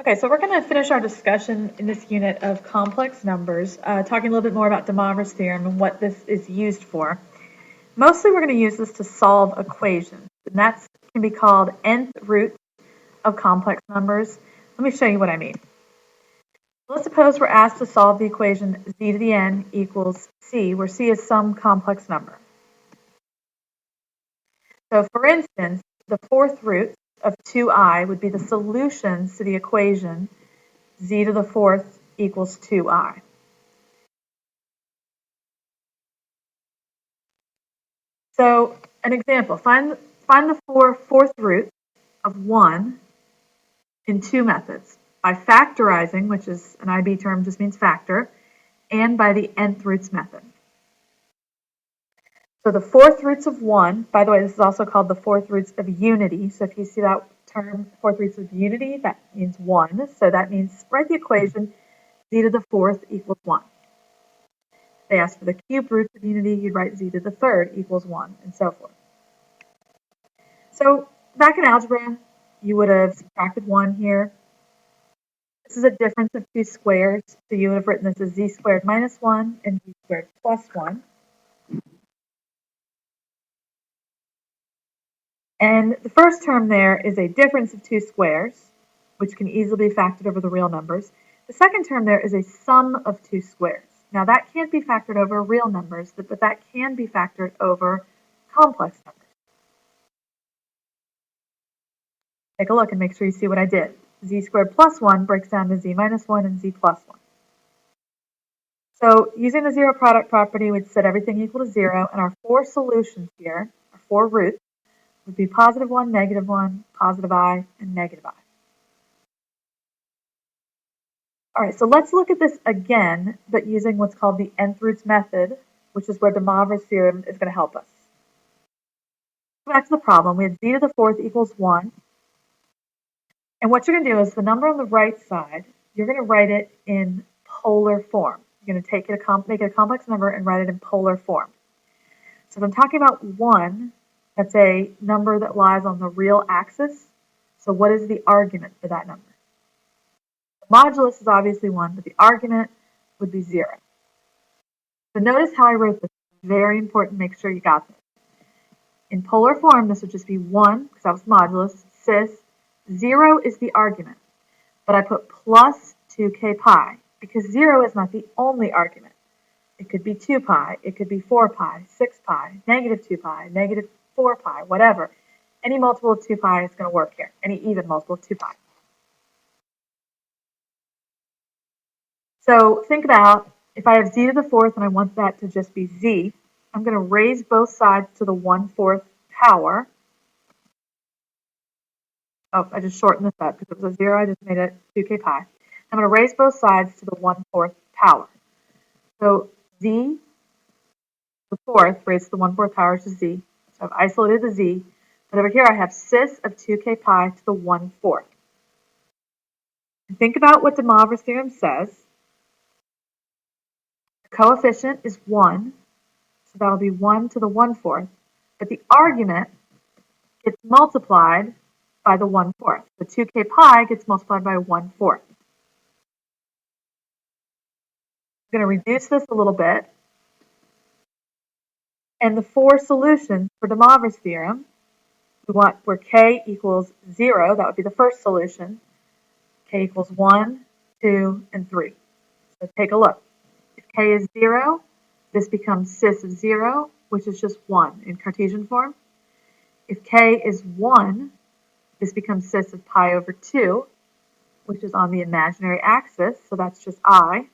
Okay, so we're going to finish our discussion in this unit of complex numbers, talking a little bit more about Demoivres Theorem and what this is used for. Mostly we're going to use this to solve equations, and that can be called nth roots of complex numbers. Let me show you what I mean. Let's suppose we're asked to solve the equation z to the n equals c, where c is some complex number. So for instance, the fourth root of 2i would be the solutions to the equation z to the fourth equals 2i. So an example, find the fourth roots of 1 in two methods, by factorizing, which is an IB term, just means factor, and by the nth roots method. So the fourth roots of 1, by the way, this is also called the fourth roots of unity. So if you see that term, fourth roots of unity, that means 1. So that means write the equation z to the fourth equals 1. If they ask for the cube roots of unity, you'd write z to the third equals 1, and so forth. So back in algebra, you would have subtracted 1 here. This is a difference of two squares, so you would have written this as z squared minus 1 and z squared plus 1. And the first term there is a difference of two squares, which can easily be factored over the real numbers. The second term there is a sum of two squares. Now that can't be factored over real numbers, but that can be factored over complex numbers. Take a look and make sure you see what I did. Z squared plus 1 breaks down to z minus 1 and z plus 1. So using the zero product property, we'd set everything equal to 0, and our four solutions here, our four roots, would be positive 1, negative 1, positive I, and negative I. All right, so let's look at this again, but using what's called the nth roots method, which is where Demoivres theorem is going to help us. Go back to the problem. We had z to the fourth equals 1. And what you're going to do is the number on the right side, you're going to write it in polar form. You're going to take it make it a complex number and write it in polar form. So if I'm talking about 1, that's a number that lies on the real axis. So what is the argument for that number? The modulus is obviously 1, but the argument would be 0. So notice how I wrote this. Very important. Make sure you got this. In polar form, this would just be 1, because that was modulus, cis. 0 is the argument, but I put plus 2k pi, because 0 is not the only argument. It could be 2 pi, it could be 4 pi, 6 pi, negative 2 pi, negative 4 pi, whatever. Any multiple of 2 pi is going to work here, any even multiple of 2 pi. So think about, if I have z to the fourth and I want that to just be z, I'm going to raise both sides to the 1/4 power. Oh, I just shortened this up because it was a 0, I just made it 2k pi. I'm going to raise both sides to the 1/4 power. So z to the fourth raised to the 1/4 power is z. So I've isolated the z. But over here I have cis of 2k pi to the 1/4. And think about what Demoivres theorem says. The coefficient is 1, so that'll be 1 to the 1/4. But the argument gets multiplied by the 1/4. The 2k pi gets multiplied by 1/4. I'm going to reduce this a little bit. And the four solutions for Demoivres theorem, we want where k equals 0, that would be the first solution. K equals 1, 2, and 3. So take a look. If k is 0, this becomes cis of 0, which is just 1 in Cartesian form. If k is 1, this becomes cis of pi over 2, which is on the imaginary axis, so that's just I.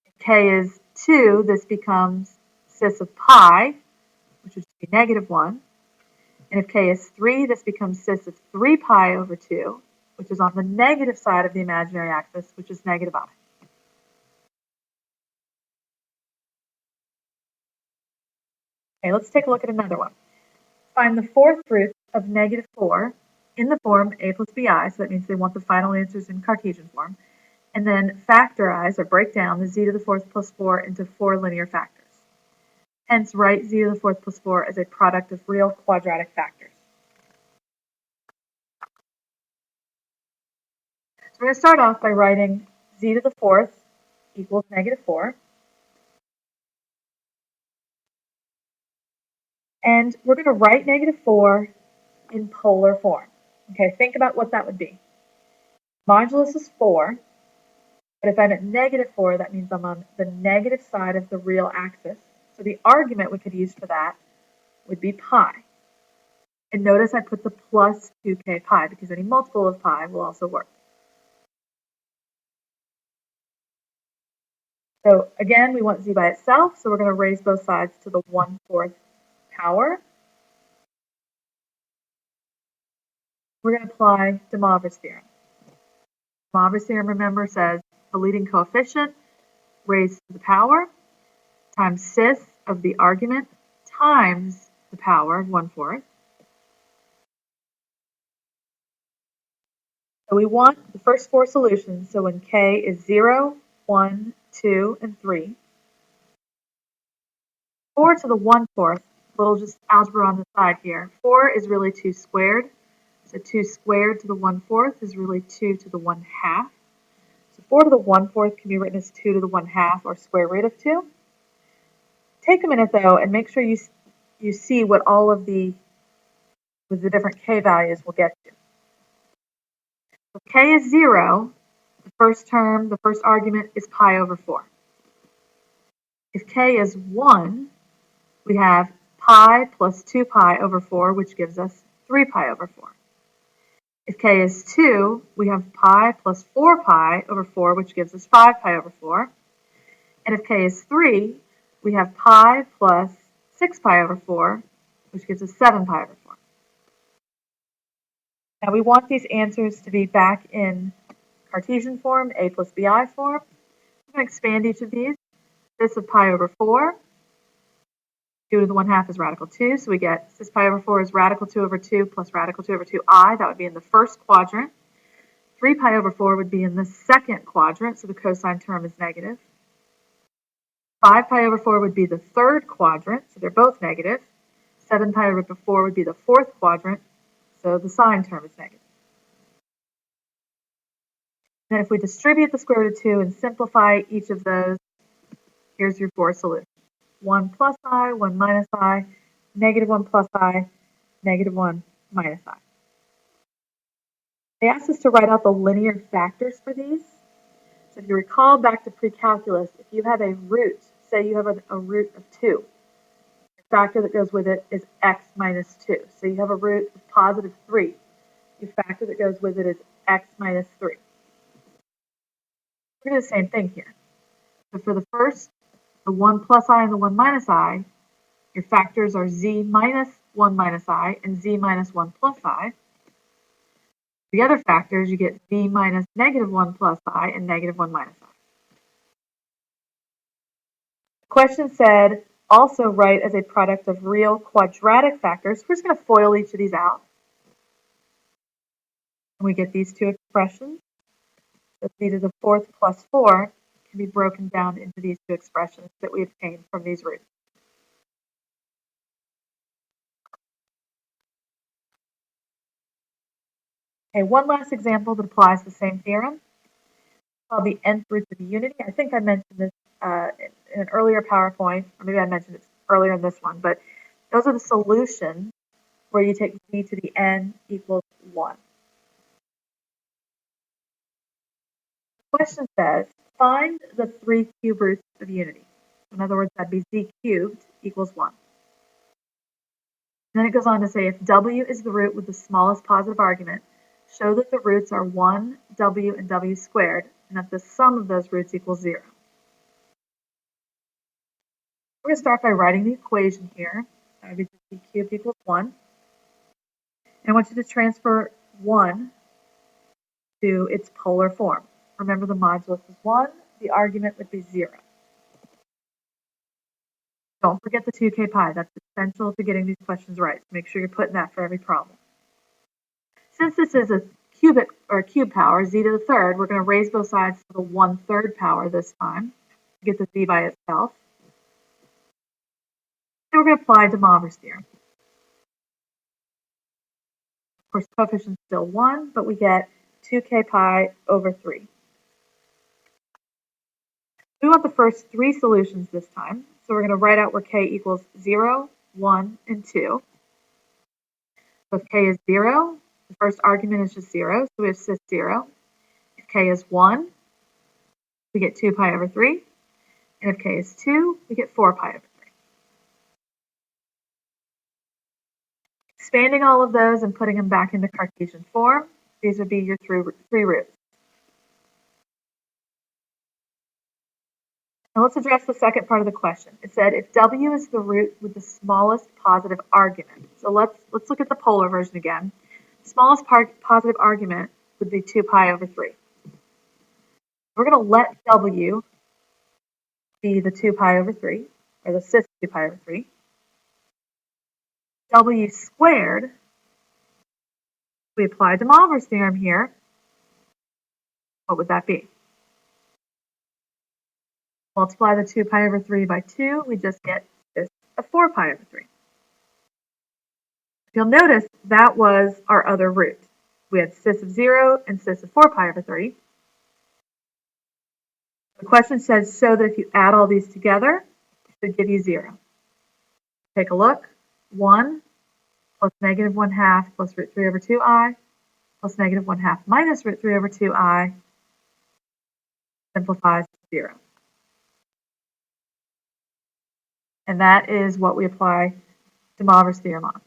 If k is 2, this becomes cis of pi, which would be negative 1. And if k is 3, this becomes cis of 3 pi over 2, which is on the negative side of the imaginary axis, which is negative I. Okay, let's take a look at another one. Find the fourth root of negative 4 in the form a plus bi, so that means they want the final answers in Cartesian form, and then factorize or break down the z to the fourth plus 4 into 4 linear factors. Hence, write z to the fourth plus 4 as a product of real quadratic factors. we're going to start off by writing z to the fourth equals -4. And we're going to write -4 in polar form. Okay, think about what that would be. Modulus is 4, but if I'm at -4, that means I'm on the negative side of the real axis. So the argument we could use for that would be pi. And notice I put the plus 2k pi because any multiple of pi will also work. So again, we want z by itself, so we're going to raise both sides to the 1/4 power. We're going to apply Demoivres theorem. Demoivres theorem, remember, says the leading coefficient raised to the power times cis of the argument times the power of 1/4. So we want the first 4 solutions. So when k is 0, 1, 2, and 3. 4 to the 1/4, little just algebra on the side here. 4 is really 2 squared. So 2 squared to the 1/4 is really 2 to the 1/2. So 4 to the 1/4 can be written as 2 to the 1/2 or square root of 2. Take a minute though and make sure you see what all of the different k values will get you. So k is 0, the first term, the first argument is pi over 4. If k is 1, we have pi plus 2 pi over 4, which gives us 3 pi over 4. If k is 2, we have pi plus 4 pi over 4, which gives us 5 pi over 4. And if k is 3, we have pi plus 6 pi over 4, which gives us 7 pi over 4. Now we want these answers to be back in Cartesian form, a plus bi form. I'm going to expand each of these. This of pi over 4, 2 to the 1/2 is radical 2, so we get cis pi over 4 is radical 2 over 2 plus radical 2 over 2i. That would be in the first quadrant. 3 pi over 4 would be in the second quadrant, so the cosine term is negative. 5 pi over 4 would be the third quadrant, so they're both negative. 7 pi over 4 would be the fourth quadrant, so the sine term is negative. Then if we distribute the square root of 2 and simplify each of those, here's your 4 solutions. 1 plus I, 1 minus I, -1 plus I, -1 minus I. They asked us to write out the linear factors for these. So if you recall back to pre-calculus, if you have a root, say you have a root of 2, the factor that goes with it is x minus 2. So you have a root of positive 3. The factor that goes with it is x minus 3. We're going to do the same thing here. So for the first, the 1 plus I and the 1 minus I, your factors are z minus 1 minus I and z minus 1 plus I. The other factors, you get z minus -1 plus I and -1 minus I. The question said, also write as a product of real quadratic factors. We're just going to FOIL each of these out. And we get these two expressions. So z to the 4th plus 4 can be broken down into these two expressions that we obtained from these roots. Okay, one last example that applies the same theorem, called the nth roots of unity. I think I mentioned this in an earlier PowerPoint, or maybe I mentioned it earlier in this one, but those are the solutions where you take z to the n equals 1. The question says, find the 3 cube roots of unity. In other words, that'd be z cubed equals 1. And then it goes on to say, if w is the root with the smallest positive argument, show that the roots are 1, w, and w squared, and that the sum of those roots equals 0. We're going to start by writing the equation here. That would be z cubed equals 1. And I want you to transfer 1 to its polar form. Remember, the modulus is 1. The argument would be 0. Don't forget the 2k pi. That's essential to getting these questions right. So make sure you're putting that for every problem. Since this is a cubic or cube power, z to the 3rd, we're going to raise both sides to the 1/3 power this time to get the z by itself. And we're going to apply Demoivres theorem. Of course, coefficient is still 1, but we get 2k pi over 3. We want the first three solutions this time, so we're going to write out where k equals 0, 1, and 2. So if k is 0, the first argument is just 0, so we have sys 0. If k is 1, we get 2 pi over 3. And if k is 2, we get 4 pi over 3. Expanding all of those and putting them back into Cartesian form, these would be your three roots. Now let's address the second part of the question. It said if w is the root with the smallest positive argument. So let's look at the polar version again. The smallest positive argument would be 2 pi over 3. We're going to let w be the 2 pi over 3, or the cis 2 pi over 3. W squared, we apply Demoivres theorem here. What would that be? Multiply the 2 pi over 3 by 2, we just get this of 4 pi over 3. You'll notice that was our other root. We had cis of 0 and cis of 4 pi over 3. The question says, so that if you add all these together, it should give you 0. Take a look. 1 plus negative 1/2 plus root 3 over 2i plus negative 1/2 minus root 3 over 2i simplifies to 0. And that is what we apply Demoivres theorem on.